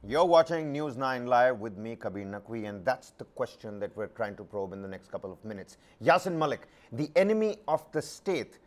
You're watching News9 Live with me, Kabir Naqvi, and that's the question that we're trying to probe in the next couple of minutes. Yasin Malik, the enemy of the state,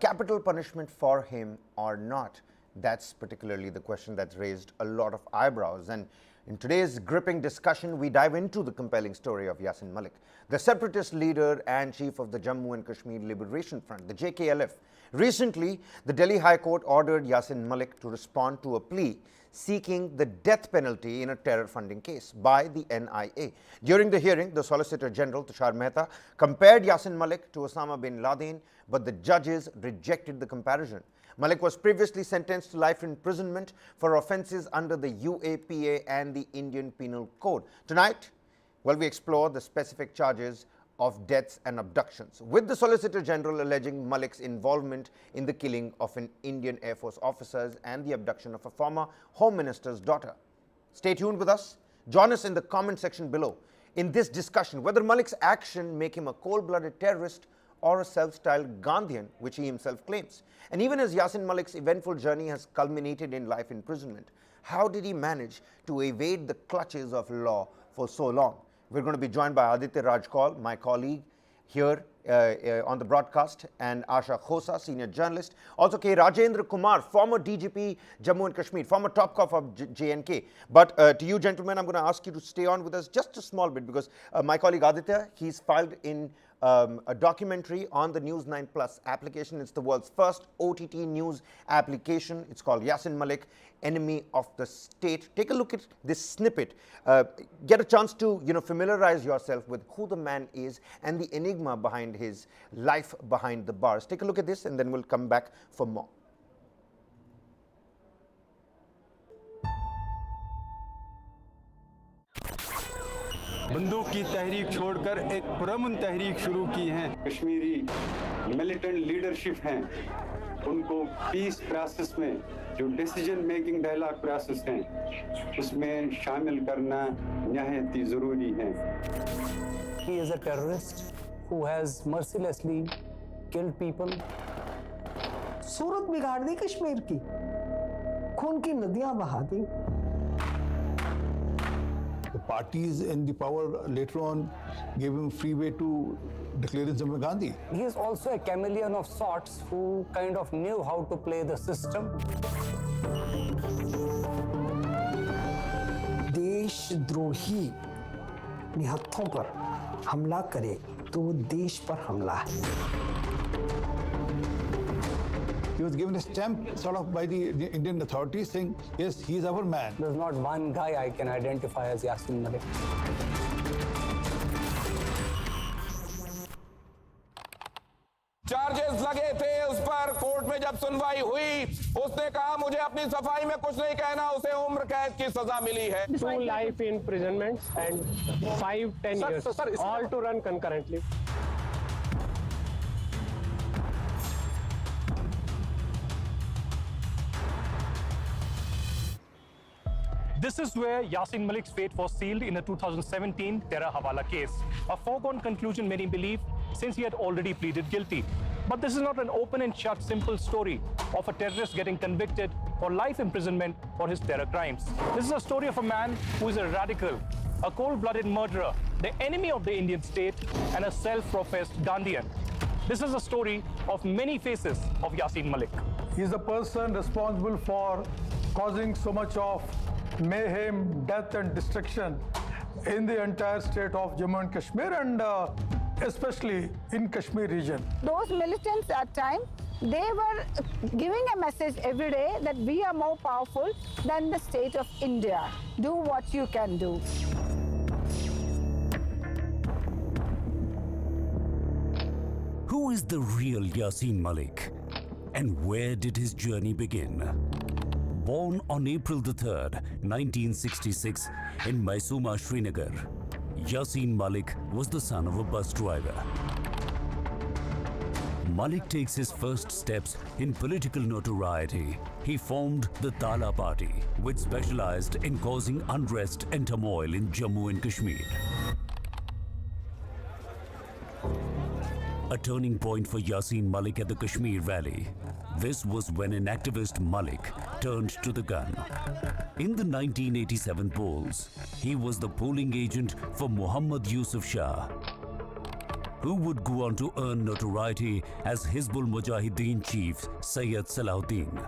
capital punishment for him or not? That's particularly the question that's raised a lot of eyebrows. And in today's gripping discussion, we dive into the compelling story of Yasin Malik, the separatist leader and chief of the Jammu and Kashmir Liberation Front, the JKLF. Recently, the Delhi High Court ordered Yasin Malik to respond to a plea seeking the death penalty in a terror funding case by the NIA. During the hearing, the Solicitor General, Tushar Mehta, compared Yasin Malik to Osama bin Laden, but the judges rejected the comparison. Malik was previously sentenced to life imprisonment for offences under the UAPA and the Indian Penal Code. Tonight, well, we explore the specific charges of deaths and abductions, with the Solicitor General alleging Malik's involvement in the killing of an Indian Air Force officer and the abduction of a former Home Minister's daughter. Stay tuned with us. Join us in the comment section below in this discussion whether Malik's action make him a cold-blooded terrorist or a self-styled Gandhian, which he himself claims. And even as Yasin Malik's eventful journey has culminated in life imprisonment, how did he manage to evade the clutches of law for so long? We're going to be joined by Aditya Rajkaul, my colleague here on the broadcast, and Asha Khosa, senior journalist. Also K. Rajendra Kumar, former DGP Jammu and Kashmir, former top cop of JNK. But to you gentlemen, I'm going to ask you to stay on with us just a small bit, because my colleague Aditya, he's filed in a documentary on the News9 Plus application. It's the world's first OTT news application. It's called Yasin Malik, Enemy of the State. Take a look at this snippet. Get a chance to familiarize yourself with who the man is and the enigma behind his life behind the bars. Take a look at this and then we'll come back for more. बंदूक की तहरीक छोड़कर एक पुरअमन तहरीक शुरू की है। Kashmiri militant leadership हैं, उनको peace process में जो डिसीजन मेकिंग डायलॉग प्रोसेस हैं उसमें शामिल करना निहायत ही ज़रूरी है। He is a terrorist who has mercilessly killed people. सूरत बिगाड़ दी कश्मीर की, खून की नदियां बहा दी। The parties in the power later on gave him freeway to declare himself Gandhi. He is also a chameleon of sorts who kind of knew how to play the system. देशद्रोही निहत्थों पर हमला करे तो वो देश पर हमला है। He was given a stamp sort of by the Indian authorities saying, yes, he is our man. There's not one guy I can identify as Yasin Malik. Charges लगे थे उस पर, कोर्ट में जब सुनवाई हुई उसने कहा मुझे अपनी सफाई में कुछ नहीं कहना, उसे उम्र कैद की सजा मिली है। 2 life imprisonments and 5-10 years, all to run concurrently. This is where Yasin Malik's fate was sealed in a 2017 Terror Hawala case. A foregone conclusion, many believe, since he had already pleaded guilty. But this is not an open and shut simple story of a terrorist getting convicted for life imprisonment for his terror crimes. This is a story of a man who is a radical, a cold-blooded murderer, the enemy of the Indian state, and a self-professed Gandhian. This is a story of many faces of Yasin Malik. He is the person responsible for causing so much of mayhem, death and destruction in the entire state of Jammu and Kashmir, and especially in Kashmir region. Those militants at times, they were giving a message every day that we are more powerful than the state of India. Do what you can do. Who is the real Yasin Malik, and where did his journey begin? Born on April the 3rd, 1966 in Maisuma, Srinagar, Yasin Malik was the son of a bus driver. Malik takes his first steps in political notoriety. He formed the Tala Party, which specialized in causing unrest and turmoil in Jammu and Kashmir. a turning point for Yasin Malik at the Kashmir Valley. This was when an activist Malik turned to the gun. In the 1987 polls, he was the polling agent for Muhammad Yusuf Shah, who would go on to earn notoriety as Hizbul Mujahideen chief Sayyid Salahuddin.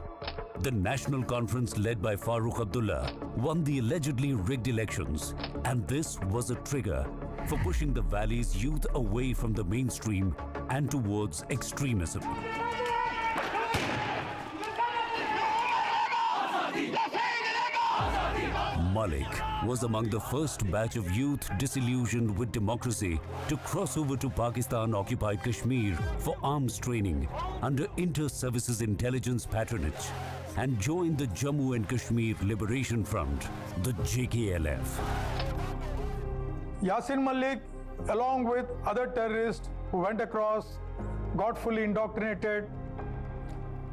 The national conference led by Farooq Abdullah won the allegedly rigged elections, and this was a trigger for pushing the valley's youth away from the mainstream and towards extremism. Malik was among the first batch of youth disillusioned with democracy to cross over to Pakistan-occupied Kashmir for arms training under Inter-Services Intelligence patronage and joined the Jammu and Kashmir Liberation Front, the JKLF. Yasin Malik, along with other terrorists who went across, got fully indoctrinated,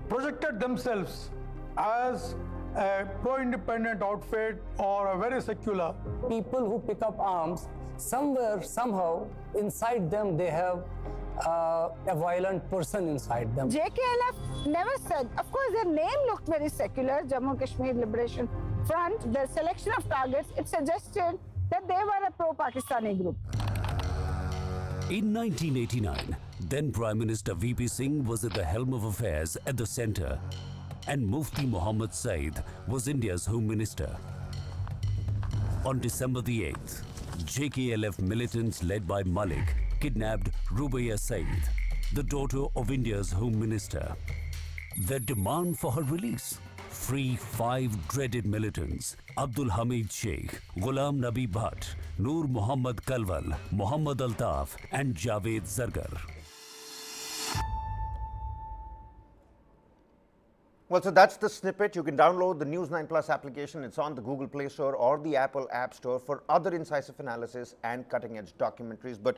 projected themselves as a pro-independent outfit or a very secular. People who pick up arms, somewhere, somehow, inside them, they have a violent person inside them. JKLF never said, of course, their name looked very secular, Jammu Kashmir Liberation Front. The selection of targets, it suggested that they were a pro-Pakistani group. In 1989, then Prime Minister VP Singh was at the helm of affairs at the centre, and Mufti Muhammad Said was India's Home Minister. On December the 8th, JKLF militants led by Malik kidnapped Rubayya Said, the daughter of India's Home Minister. Their demand for her release: free 5 dreaded militants: Abdul Hamid Sheikh, Ghulam Nabi Bhatt, Noor Muhammad Kalwal, Muhammad Altaf, and Javed Zargar. Well, so that's the snippet. You can download the News9 Plus application. It's on the Google Play Store or the Apple App Store for other incisive analysis and cutting-edge documentaries. But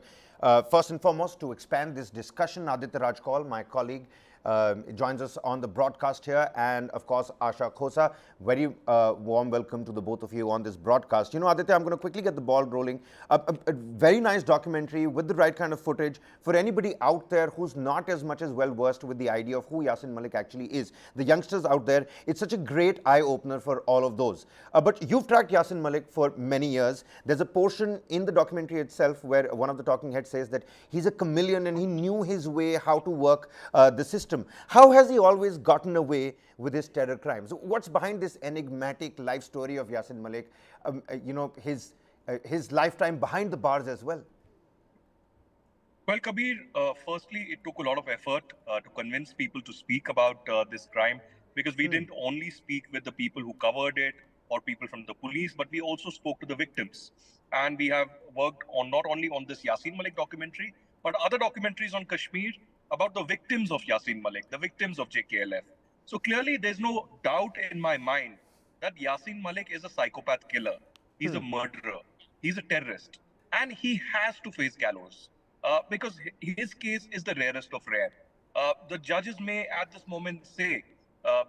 first and foremost, to expand this discussion, Aditya Rajkol, my colleague, joins us on the broadcast here, and of course Asha Khosa. Very warm welcome to the both of you on this broadcast. You know, Aditya, I'm going to quickly get the ball rolling. A very nice documentary with the right kind of footage for anybody out there who's not as much as well versed with the idea of who Yasin Malik actually is. The youngsters out there, it's such a great eye-opener for all of those. But you've tracked Yasin Malik for many years. There's a portion in the documentary itself where one of the talking heads says that he's a chameleon and he knew his way how to work the system. How has he always gotten away with his terror crimes? What's behind this enigmatic life story of Yasin Malik? You know, his lifetime behind the bars as well. Well, Kabir, firstly, it took a lot of effort to convince people to speak about this crime, because we didn't only speak with the people who covered it or people from the police, but we also spoke to the victims. And we have worked on not only on this Yasin Malik documentary, but other documentaries on Kashmir about the victims of Yasin Malik, the victims of JKLF. So clearly, there's no doubt in my mind that Yasin Malik is a psychopath killer. He's a murderer. He's a terrorist. And he has to face gallows because his case is the rarest of rare. The judges may at this moment say,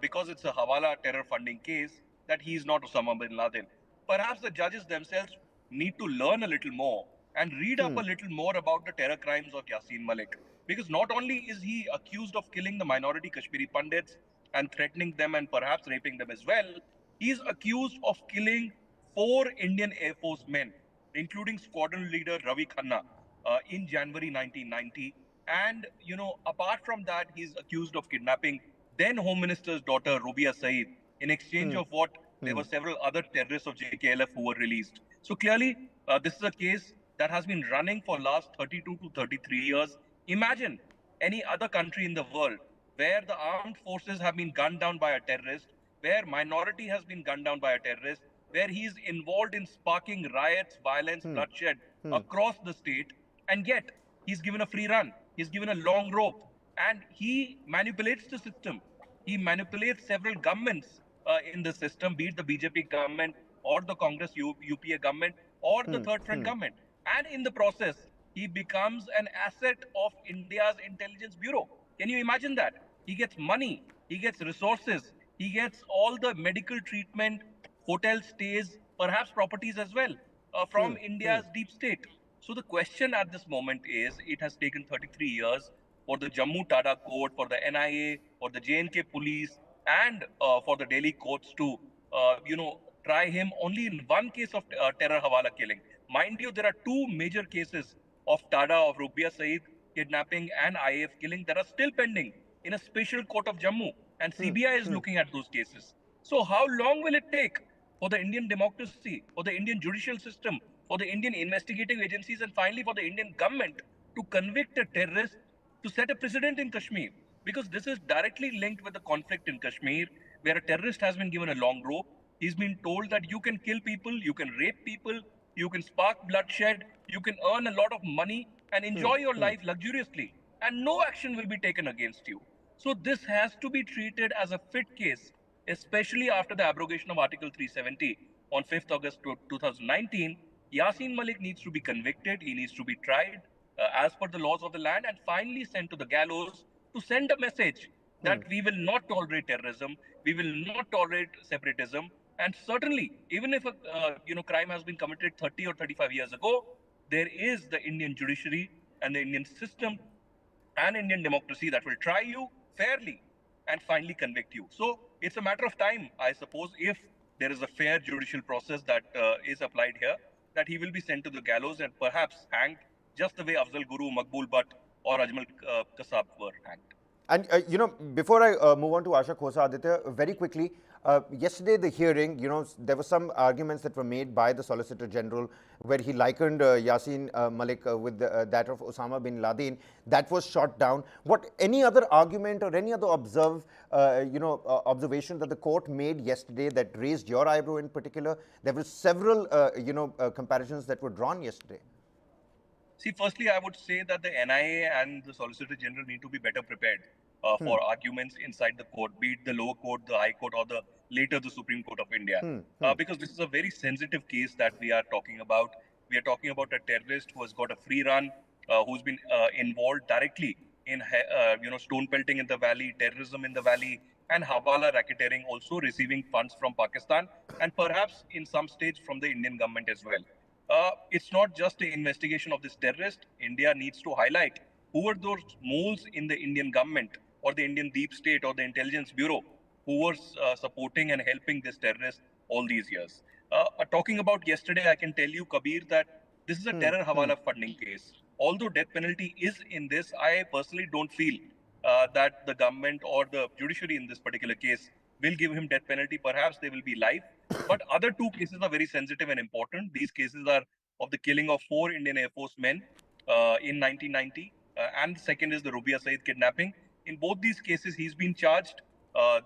because it's a Hawala terror funding case, that he is not Osama bin Laden. Perhaps the judges themselves need to learn a little more and read up a little more about the terror crimes of Yasin Malik. Because not only is he accused of killing the minority Kashmiri Pandits and threatening them and perhaps raping them as well, he is accused of killing 4 Indian Air Force men, including squadron leader Ravi Khanna, in January 1990. And, you know, apart from that, he's accused of kidnapping then Home Minister's daughter, Rubayya Said, in exchange of what there were several other terrorists of JKLF who were released. So clearly, this is a case that has been running for last 32 to 33 years. Imagine any other country in the world where the armed forces have been gunned down by a terrorist, where minority has been gunned down by a terrorist, where he is involved in sparking riots, violence, bloodshed across the state, and yet he's given a free run. He's given a long rope, and he manipulates the system. He manipulates several governments in the system, be it the BJP government or the Congress UPA government or the Third Front government. And in the process, he becomes an asset of India's intelligence bureau. Can you imagine that? He gets money, he gets resources, he gets all the medical treatment, hotel stays, perhaps properties as well, from India's deep state. So the question at this moment is, it has taken 33 years for the Jammu Tada court, for the NIA, for the JNK police, and for the Delhi courts to, try him only in one case of terror hawala killing. Mind you, there are two major cases of Tada, of Rubia Saeed kidnapping and IAF killing that are still pending in a special court of Jammu, and CBI is looking at those cases. So how long will it take for the Indian democracy, for the Indian judicial system, for the Indian investigative agencies, and finally for the Indian government to convict a terrorist, to set a precedent in Kashmir? Because this is directly linked with the conflict in Kashmir, where a terrorist has been given a long rope. He's been told that you can kill people, you can rape people, you can spark bloodshed, you can earn a lot of money and enjoy your life luxuriously, and no action will be taken against you. So this has to be treated as a fit case, especially after the abrogation of Article 370 on 5th August 2019. Yasin Malik needs to be convicted, he needs to be tried as per the laws of the land, and finally sent to the gallows to send a message that we will not tolerate terrorism, we will not tolerate separatism, and certainly, even if a crime has been committed 30 or 35 years ago, there is the Indian judiciary and the Indian system and Indian democracy that will try you fairly and finally convict you. So it's a matter of time, I suppose, if there is a fair judicial process that is applied here, that he will be sent to the gallows and perhaps hanged, just the way Afzal Guru, Maqbool Butt, or Ajmal Kasab were hanged. And, before I move on to Asha Khosa, Aditya, very quickly, yesterday the hearing, there were some arguments that were made by the Solicitor General where he likened Yasin Malik with that of Osama bin Laden. That was shot down. What, any other argument or any other observation that the court made yesterday that raised your eyebrow in particular? There were several, comparisons that were drawn yesterday. See, firstly, I would say that the NIA and the Solicitor General need to be better prepared for arguments inside the court, be it the lower court, the high court, or later the Supreme Court of India. Because this is a very sensitive case that we are talking about. We are talking about a terrorist who has got a free run, who's been involved directly in stone pelting in the valley, terrorism in the valley, and hawala racketeering, also receiving funds from Pakistan and perhaps in some stage from the Indian government as well. It's not just an investigation of this terrorist. India needs to highlight who were those moles in the Indian government or the Indian deep state or the intelligence bureau who were supporting and helping this terrorist all these years. Talking about yesterday, I can tell you, Kabir, that this is a terror hawala funding case. Although death penalty is in this, I personally don't feel that the government or the judiciary in this particular case will give him death penalty. Perhaps they will be life. But other two cases are very sensitive and important. These cases are of the killing of 4 Indian Air Force men in 1990. And the second is the Rubia Saeed kidnapping. In both these cases, he's been charged.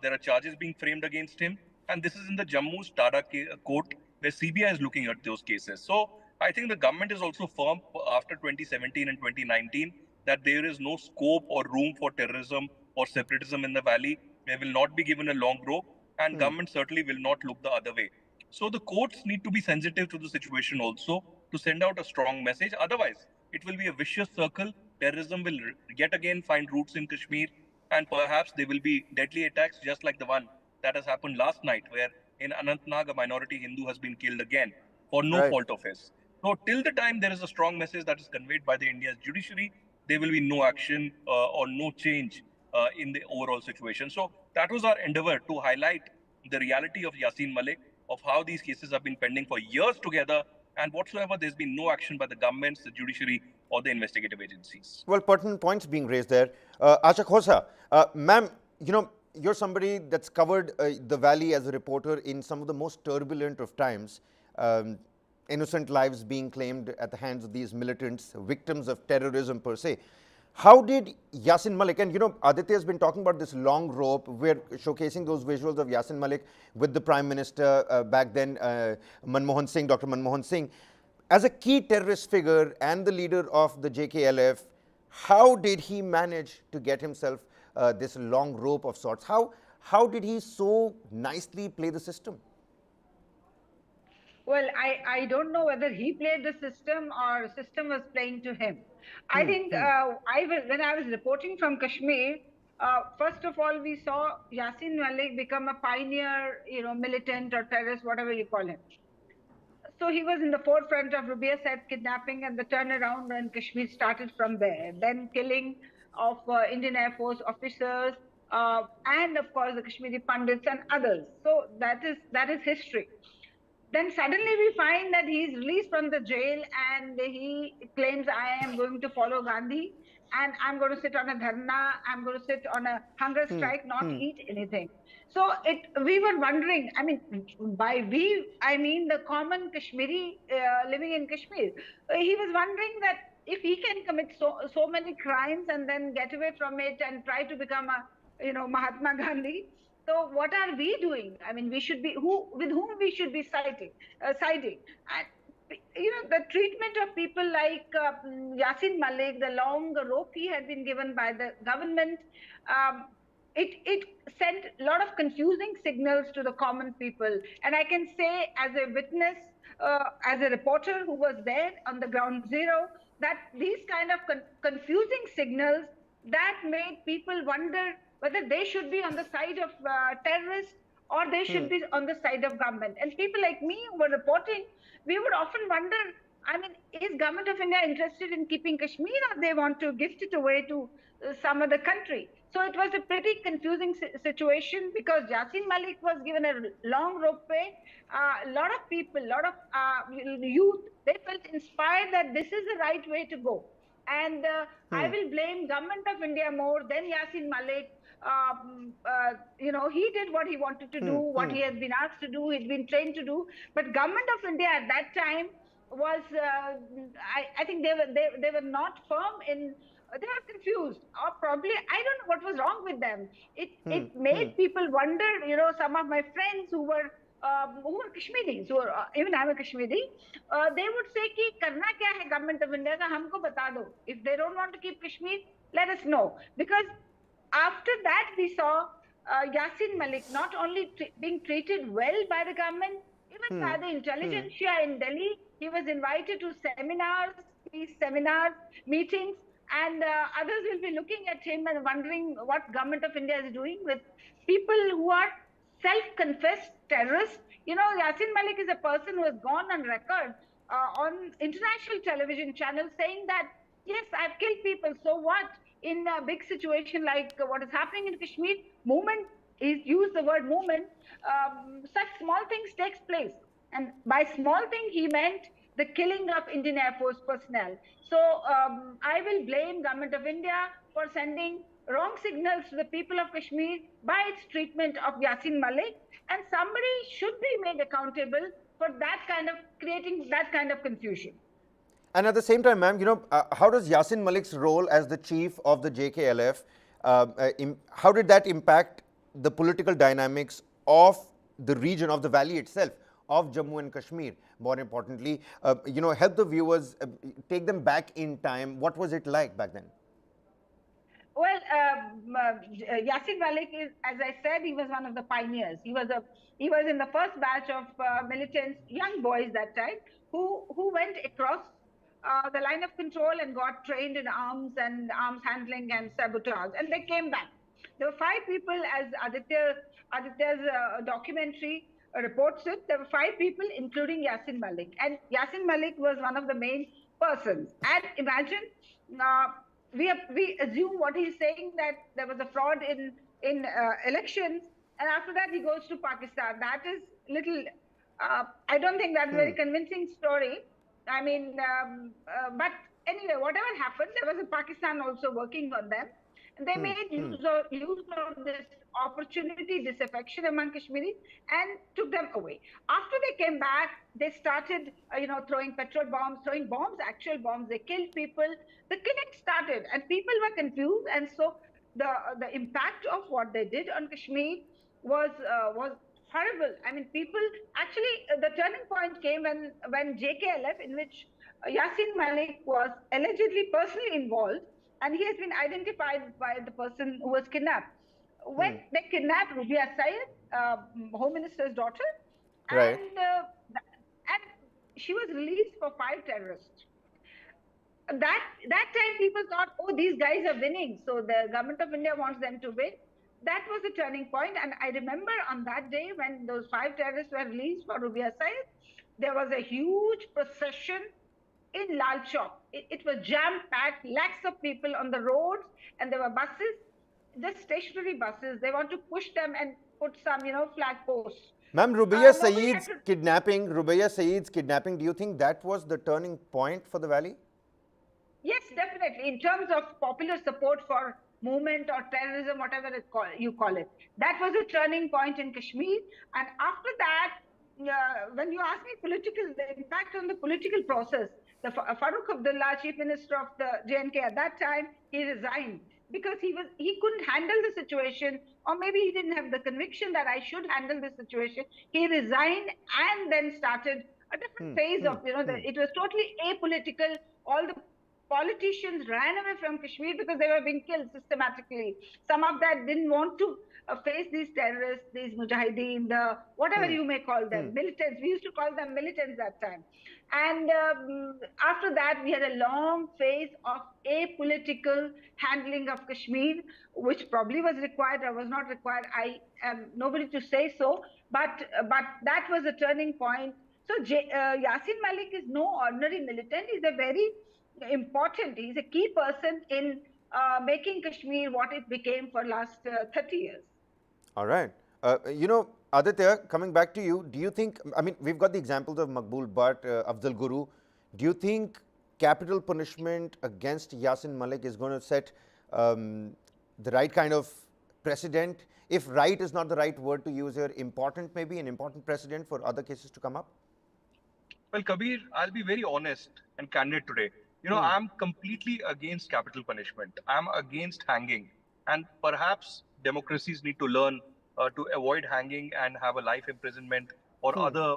There are charges being framed against him. And this is in the Jammu's Tada court, where CBI is looking at those cases. So I think the government is also firm after 2017 and 2019 that there is no scope or room for terrorism or separatism in the valley. They will not be given a long rope, and government certainly will not look the other way. So the courts need to be sensitive to the situation also to send out a strong message. Otherwise, it will be a vicious circle. Terrorism will yet again find roots in Kashmir, and perhaps there will be deadly attacks just like the one that has happened last night, where in Anantnag, a minority Hindu has been killed again for no fault of his. So till the time there is a strong message that is conveyed by the India's judiciary, there will be no action or no change in the overall situation. So that was our endeavor, to highlight the reality of Yasin Malik, of how these cases have been pending for years together, and whatsoever there's been no action by the governments, the judiciary, or the investigative agencies. Well, pertinent points being raised there. Asha Khosa, ma'am, you're somebody that's covered the valley as a reporter in some of the most turbulent of times. Innocent lives being claimed at the hands of these militants, victims of terrorism per se. How did Yasin Malik, and Aditya has been talking about this long rope, we're showcasing those visuals of Yasin Malik with the Prime Minister back then, Manmohan Singh, Dr. Manmohan Singh. As a key terrorist figure and the leader of the JKLF, how did he manage to get himself this long rope of sorts? How did he so nicely play the system? Well, I don't know whether he played the system or the system was playing to him. I think when I was reporting from Kashmir, first of all, we saw Yasin Malik become a pioneer, militant or terrorist, whatever you call him. So he was in the forefront of Rubia Said kidnapping, and the turnaround in Kashmir started from there. Then killing of Indian Air Force officers, and of course the Kashmiri Pandits and others. So that is history. Then suddenly we find that he's released from the jail and he claims, I am going to follow Gandhi and I'm going to sit on a dharna, I'm going to sit on a hunger strike, not eat anything. So we were wondering, I mean, by we, I mean the common Kashmiri living in Kashmir. He was wondering that if he can commit so many crimes and then get away from it and try to become a, Mahatma Gandhi, so what are we doing? I mean, we should be with whom we should be siding. And the treatment of people like Yasin Malik, the long rope he had been given by the government, it sent a lot of confusing signals to the common people. And I can say, as a witness, as a reporter who was there on the ground zero, that these kind of confusing signals that made people wonder whether they should be on the side of terrorists or they should be on the side of government. And people like me who were reporting, we would often wonder, I mean, is government of India interested in keeping Kashmir, or they want to gift it away to some other country? So it was a pretty confusing situation, because Yasin Malik was given a long ropeway. A lot of people, a lot of youth, they felt inspired that this is the right way to go. And I will blame government of India more than Yasin Malik. He did what he wanted to do, what he has been asked to do, he's been trained to do. But government of India at that time was, I think they were not firm in, they were confused, or probably, I don't know what was wrong with them. It made people wonder, some of my friends who were Kashmiris, even I'm a Kashmiri, they would say ki karna kya hai government of India ka, humko bata do. If they don't want to keep Kashmir, let us know. Because after that we saw Yasin Malik not only being treated well by the government, even by the intelligentsia in Delhi. He was invited to seminars, peace seminars, meetings, and others will be looking at him and wondering what government of India is doing with people who are self-confessed terrorists. Yasin Malik is a person who has gone on record on international television channels saying that, yes, I've killed people, so what? In a big situation like what is happening in Kashmir, movement, he used the word movement, such small things takes place. And by small thing, he meant the killing of Indian Air Force personnel. So I will blame government of India for sending wrong signals to the people of Kashmir by its treatment of Yasin Malik, and somebody should be made accountable for that kind of creating that kind of confusion. And at the same time, ma'am, how does Yasin Malik's role as the chief of the JKLF, how did that impact the political dynamics of the region, of the valley itself, of Jammu and Kashmir? More importantly, help the viewers, take them back in time. What was it like back then? Well, Yasin Malik is, as I said, he was one of the pioneers. He was in the first batch of militants, young boys that time, who went across the line of control and got trained in arms and arms handling and sabotage, and they came back. There were 5 people, as Aditya's documentary reports it. There were 5 people, including Yasin Malik, and Yasin Malik was one of the main persons. And imagine, we assume what he's saying, that there was a fraud in elections, and after that he goes to Pakistan. That is little. I don't think that's a very convincing story. I mean, but anyway, whatever happened, there was a Pakistan also working on them. And they made use of this opportunity, disaffection among Kashmiris, and took them away. After they came back, they started, throwing petrol bombs, throwing bombs, actual bombs. They killed people. The killing started, and people were confused. And so the impact of what they did on Kashmir was horrible. I mean, people actually, the turning point came when JKLF, in which Yasin Malik was allegedly personally involved, and he has been identified by the person who was kidnapped. When they kidnapped Rubia Said, Home Minister's daughter, right, and she was released for 5 terrorists. That time people thought, oh, these guys are winning, so the government of India wants them to win. That was the turning point. And I remember on that day when those 5 terrorists were released for Rubia Said, There was a huge procession in Lal Chowk. It was jam-packed, lakhs of people on the roads, and there were buses, just stationary buses. They want to push them and put some, flag posts. Ma'am, Rubayya Saeed's kidnapping, do you think that was the turning point for the valley? Yes, definitely. In terms of popular support for movement or terrorism, whatever you call it, that was a turning point in Kashmir. And after that, when you ask me the impact on the political process, the Farooq Abdullah, Chief Minister of the JNK at that time, he resigned because he couldn't handle the situation, or maybe he didn't have the conviction that I should handle this situation. He resigned and then started a different phase of, it was totally apolitical. All the politicians ran away from Kashmir because they were being killed systematically. Some of that didn't want to face these terrorists, these mujahideen, whatever you may call them, militants. We used to call them militants that time. And after that, we had a long phase of apolitical handling of Kashmir, which probably was required or was not required. I am nobody to say so, but that was a turning point. So Yasin Malik is no ordinary militant. He's a very important, he's a key person in making Kashmir what it became for last 30 years. All right. Aditya, coming back to you, do you think, I mean, we've got the examples of Maqbool Butt, Afzal Guru. Do you think capital punishment against Yasin Malik is going to set the right kind of precedent? If right is not the right word to use here, important maybe, an important precedent for other cases to come up? Well, Kabir, I'll be very honest and candid today. I'm completely against capital punishment. I'm against hanging. And perhaps democracies need to learn to avoid hanging and have a life imprisonment or other,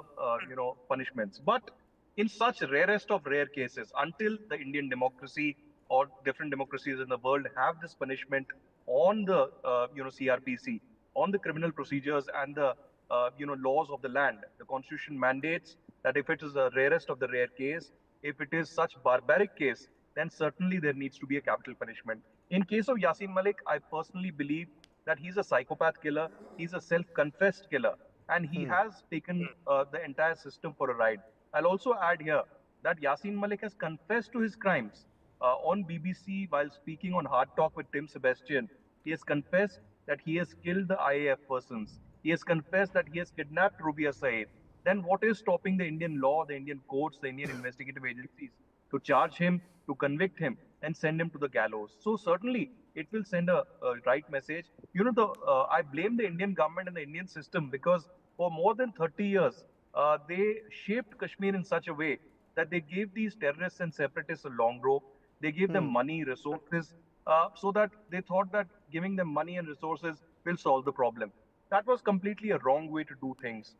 punishments. But in such rarest of rare cases, until the Indian democracy or different democracies in the world have this punishment on the, CRPC, on the criminal procedures and the, laws of the land, the constitution mandates that if it is the rarest of the rare case, if it is such barbaric case, then certainly there needs to be a capital punishment. In case of Yasin Malik, I personally believe that he's a psychopath killer, he's a self-confessed killer, and he has taken the entire system for a ride. I'll also add here that Yasin Malik has confessed to his crimes. On BBC, while speaking on Hard Talk with Tim Sebastian, he has confessed that he has killed the IAF persons. He has confessed that he has kidnapped Rubayya Saeed. Then what is stopping the Indian law, the Indian courts, the Indian investigative agencies to charge him, to convict him and send him to the gallows? So certainly it will send a right message. I blame the Indian government and the Indian system because for more than 30 years, they shaped Kashmir in such a way that they gave these terrorists and separatists a long rope. They gave them money, resources, so that they thought that giving them money and resources will solve the problem. That was completely a wrong way to do things.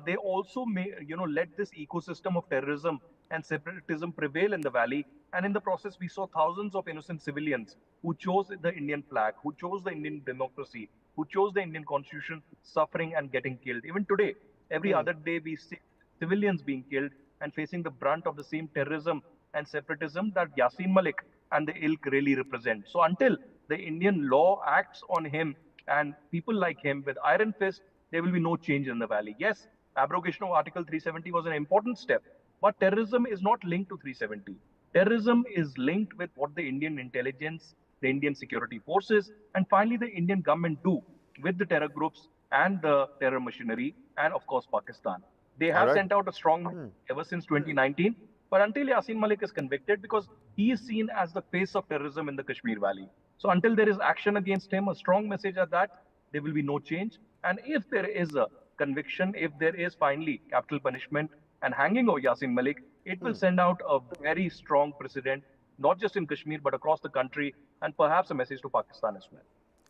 They also let this ecosystem of terrorism and separatism prevail in the valley. And in the process, we saw thousands of innocent civilians who chose the Indian flag, who chose the Indian democracy, who chose the Indian constitution, suffering and getting killed. Even today, every other day, we see civilians being killed and facing the brunt of the same terrorism and separatism that Yasin Malik and the ilk really represent. So until the Indian law acts on him and people like him with iron fist, there will be no change in the valley. Yes, abrogation of Article 370 was an important step, but terrorism is not linked to 370. Terrorism is linked with what the Indian intelligence, the Indian security forces, and finally the Indian government do with the terror groups and the terror machinery, and of course Pakistan. They have sent out a strong message ever since 2019, but until Yasin Malik is convicted, because he is seen as the face of terrorism in the Kashmir Valley. So until there is action against him, a strong message at that, there will be no change. And if there is a conviction, if there is finally capital punishment and hanging of Yasin Malik, it will send out a very strong precedent, not just in Kashmir, but across the country, and perhaps a message to Pakistan as well.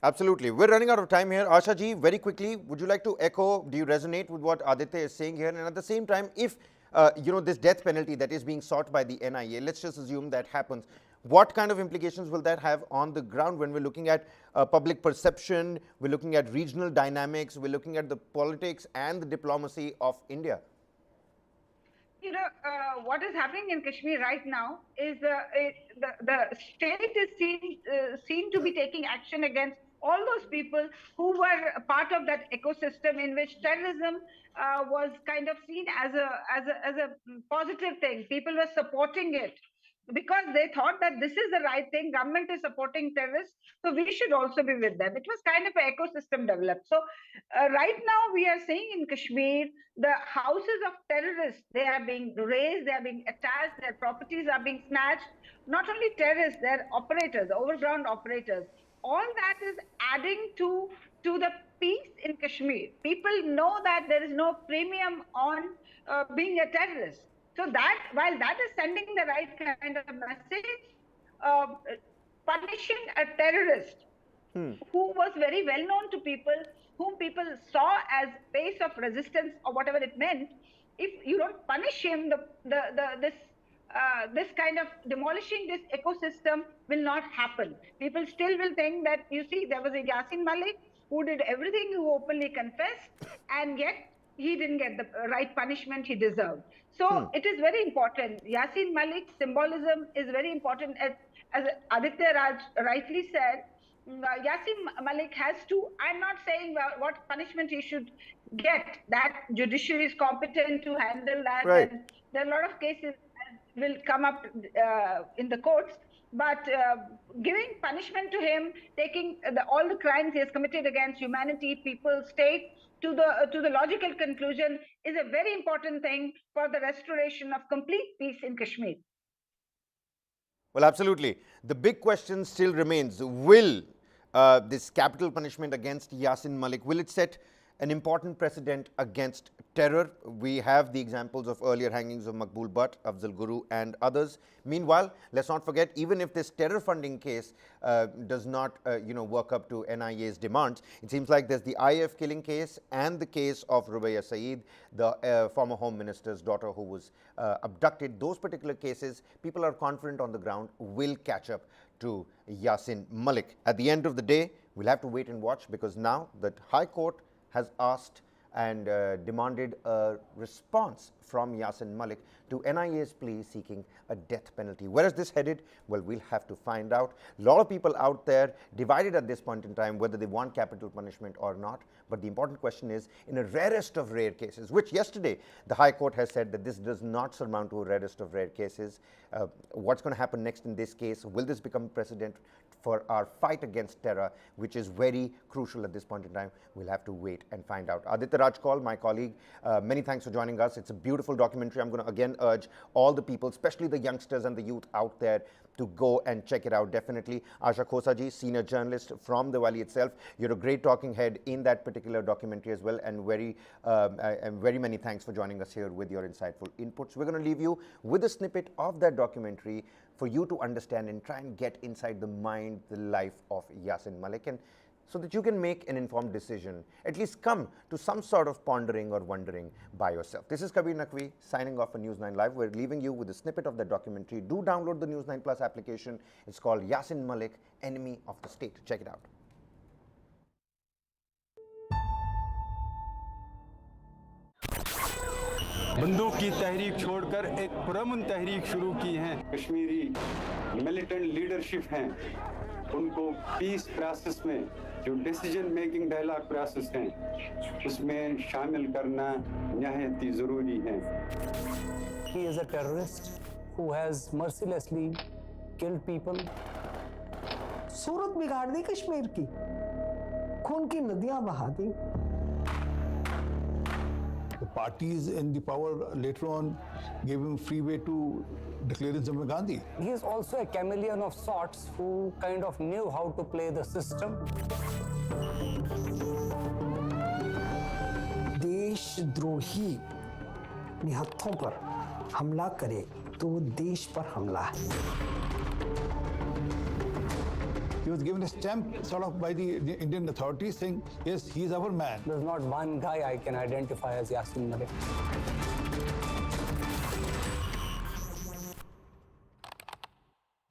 Absolutely. We're running out of time here. Asha ji, very quickly, would you like to echo, do you resonate with what Aditya is saying here? And at the same time, if, this death penalty that is being sought by the NIA, let's just assume that happens, what kind of implications will that have on the ground when we're looking at public perception, we're looking at regional dynamics, we're looking at the politics and the diplomacy of India? What is happening in Kashmir right now is the state is seen to be taking action against all those people who were a part of that ecosystem in which terrorism was kind of seen as a positive thing. People were supporting it because they thought that this is the right thing. Government is supporting terrorists, so we should also be with them. It was kind of an ecosystem developed. So right now we are seeing in Kashmir, the houses of terrorists, they are being razed, they are being attacked, their properties are being snatched. Not only terrorists, they're operators, overground operators. All that is adding to the peace in Kashmir. People know that there is no premium on being a terrorist. So that, while that is sending the right kind of message, punishing a terrorist who was very well known to people, whom people saw as base of resistance or whatever it meant, if you don't punish him, this kind of demolishing this ecosystem will not happen. People still will think that, you see, there was a Yasin Malik who did everything, who openly confessed, and yet he didn't get the right punishment he deserved. So it is very important. Yasin Malik's symbolism is very important. As Aditya Raj rightly said, Yasin Malik has to, I'm not saying what punishment he should get. That judiciary is competent to handle that. Right. And there are a lot of cases will come up in the courts. But giving punishment to him, taking all the crimes he has committed against humanity, people, state, to the logical conclusion is a very important thing for the restoration of complete peace in Kashmir. Well, absolutely. The big question still remains, will this capital punishment against Yasin Malik, will it set an important precedent against terror? We have the examples of earlier hangings of Maqbool Butt, Afzal Guru and others. Meanwhile, let's not forget, even if this terror funding case does not work up to NIA's demands, it seems like there's the IF killing case and the case of Rubayya Saeed, the former Home Minister's daughter who was abducted. Those particular cases, people are confident on the ground, will catch up to Yasin Malik. At the end of the day, we'll have to wait and watch, because now the High Court has asked and demanded a response from Yasin Malik to NIA's plea seeking a death penalty. Where is this headed? Well, we'll have to find out. A lot of people out there divided at this point in time whether they want capital punishment or not. But the important question is, in a rarest of rare cases, which yesterday the High Court has said that this does not surmount to a rarest of rare cases, what's going to happen next in this case? Will this become precedent for our fight against terror, which is very crucial at this point in time? We'll have to wait and find out. Aditya Raj, my colleague, many thanks for joining us. It's a beautiful documentary. I'm going to again urge all the people, especially the youngsters and the youth out there, to go and check it out, definitely. Asha Khosaji, senior journalist from the Valley itself. You're a great talking head in that particular documentary as well, and very many thanks for joining us here with your insightful inputs. We're going to leave you with a snippet of that documentary for you to understand and try and get inside the mind, the life of Yasin Malik, and so that you can make an informed decision, at least come to some sort of pondering or wondering by yourself. This is Kabir Naqvi signing off for News9 Live. We're leaving you with a snippet of the documentary. Do download the News9 Plus application. It's called Yasin Malik, Enemy of the State. Check it out. बंदूक की तहरीक छोड़कर एक पुरअमन तहरीक शुरू की है। Kashmiri militant leadership हैं, उनको peace process में जो डिसीजन मेकिंग डायलॉग प्रोसेस हैं, उसमें शामिल करना निहायत ही जरूरी है। He is a terrorist who has mercilessly killed people. सूरत बिगाड़ दी कश्मीर की, खून की नदियां बहा दी। The parties in the power later on gave him freeway to declare himself Gandhi. He is also a chameleon of sorts who kind of knew how to play the system. देशद्रोही निहत्थों पर हमला करे तो वो देश पर हमला है। He was given a stamp sort of by the Indian authorities saying, yes, he is our man. There's not one guy I can identify as Yasin Malik.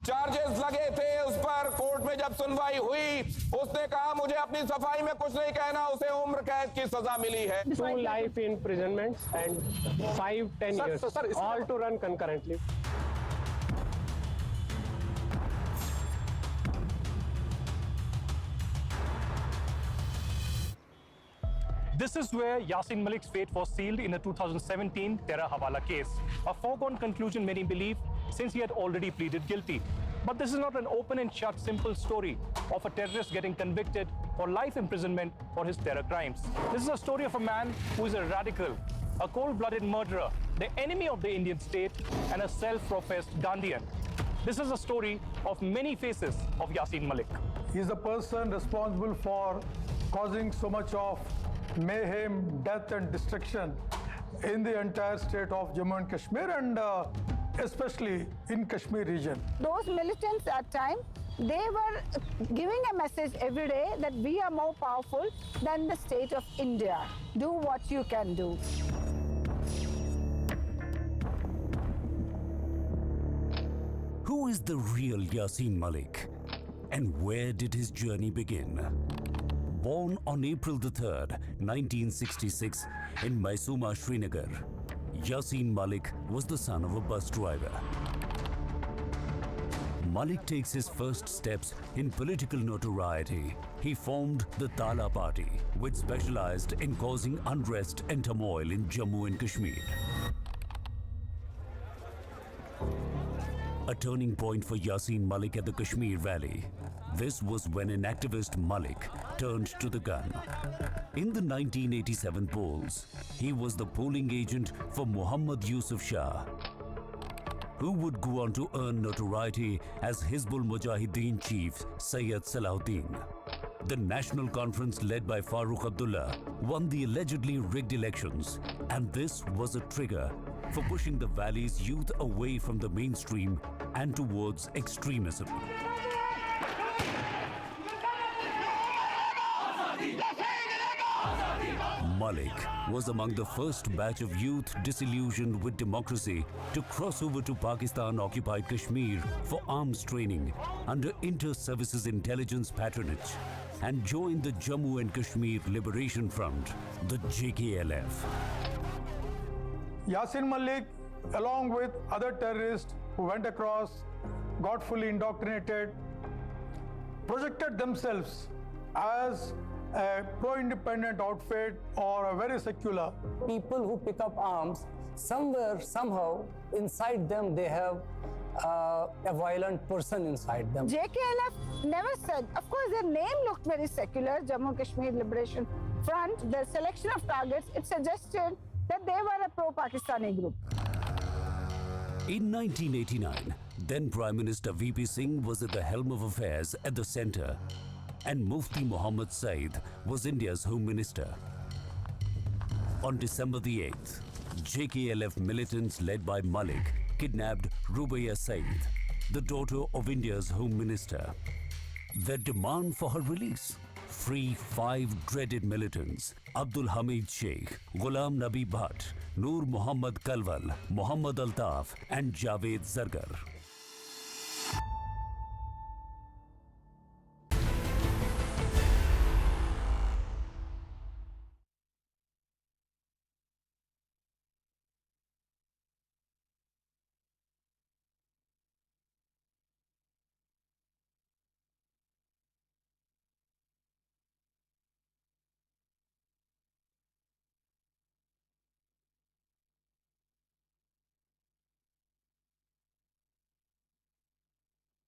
Charges लगे थे उस पर, कोर्ट में जब सुनवाई हुई उसने कहा मुझे अपनी सफाई में कुछ नहीं कहना, उसे उम्र कैद की सजा मिली है। 2 life imprisonments and 5-10 years, all to run concurrently. This is where Yasin Malik's fate was sealed in the 2017 Terror Hawala case. A foregone conclusion, many believe, since he had already pleaded guilty. But this is not an open and shut simple story of a terrorist getting convicted for life imprisonment for his terror crimes. This is a story of a man who is a radical, a cold-blooded murderer, the enemy of the Indian state, and a self-professed Gandhian. This is a story of many faces of Yasin Malik. He is the person responsible for causing so much of mayhem, death and destruction in the entire state of Jammu and Kashmir and especially in Kashmir region. Those militants at times, they were giving a message every day that we are more powerful than the state of India. Do what you can do. Who is the real Yasin Malik? And where did his journey begin? Born on April the 3rd, 1966 in Maisuma, Srinagar, Yasin Malik was the son of a bus driver. Malik takes his first steps in political notoriety. He formed the Tala Party, which specialized in causing unrest and turmoil in Jammu and Kashmir. A turning point for Yasin Malik at the Kashmir Valley. This was when an activist, Malik, turned to the gun. In the 1987 polls, he was the polling agent for Muhammad Yusuf Shah, who would go on to earn notoriety as Hizbul Mujahideen chief Sayyid Salahuddin. The national conference led by Farooq Abdullah won the allegedly rigged elections, and this was a trigger for pushing the valley's youth away from the mainstream and towards extremism. Malik was among the first batch of youth disillusioned with democracy to cross over to Pakistan-occupied Kashmir for arms training under Inter-Services Intelligence patronage and joined the Jammu and Kashmir Liberation Front, the JKLF. Yasin Malik, along with other terrorists who went across, got fully indoctrinated, projected themselves as a pro-independent outfit or a very secular. People who pick up arms, somewhere, somehow, inside them they have a violent person inside them. JKLF never said, of course their name looked very secular, Jammu Kashmir Liberation Front, their selection of targets, it suggested that they were a pro-Pakistani group. In 1989, then Prime Minister VP Singh was at the helm of affairs at the centre, and Mufti Muhammad Saeed was India's Home Minister. On December the 8th, JKLF militants led by Malik kidnapped Rubayya Saeed, the daughter of India's Home Minister. Their demand for her release: free 5 dreaded militants: Abdul Hamid Sheikh, Ghulam Nabi Bhatt, Noor Muhammad Kalwal, Muhammad Altaf and Javed Zargar.